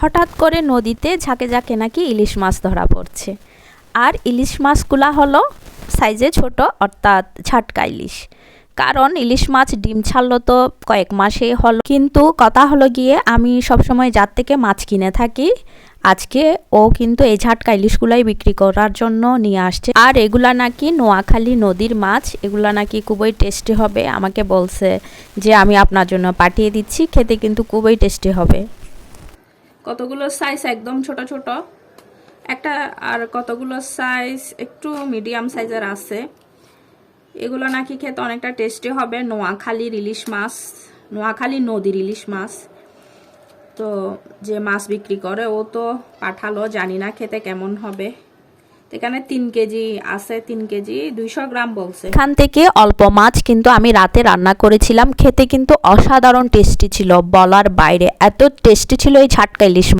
হঠাৎ করে নদীতে ঝাঁকে ঝাঁকে নাকি ইলিশ মাছ ধরা পড়ছে। আর ইলিশ মাছগুলা হলো সাইজে ছোট, অর্থাৎ ঝাটকা ইলিশ। কারণ ইলিশ মাছ ডিম ছাড়লো তো কয়েক মাসেই হলো, কিন্তু কথা হলো গিয়ে আমি সবসময় যার থেকে মাছ কিনে থাকি, আজকে ও কিন্তু এই ঝাটকা ইলিশগুলাই বিক্রি করার জন্য নিয়ে আসছে। আর এগুলা নাকি নোয়াখালী নদীর মাছ, এগুলা নাকি খুবই টেস্টি হবে। আমাকে বলছে যে আমি আপনার জন্য পাঠিয়ে দিচ্ছি, খেতে কিন্তু খুবই টেস্টি হবে। কতগুলো সাইজ একদম ছোট ছোট একটা, আর কতগুলো সাইজ একটু মিডিয়াম সাইজের আছে। এগুলো নাকি খেতে অনেকটা টেস্টি হবে। নোয়াখালীর ইলিশ মাছ, নোয়াখালী নদীর ইলিশ মাছ। তো যে মাছ বিক্রি করে ও তো পাঠালো, জানি না খেতে কেমন হবে। এখানে 3 কেজি আছে, 3 কেজি 200 গ্রাম বলছে। এখান থেকে অল্প মাছ কিন্তু আমি রাতে রান্না করেছিলাম, খেতে কিন্তু অসাধারণ টেস্টি ছিল, বলার বাইরে এত টেস্টি ছিল এই ঝাটকা ইলিশ।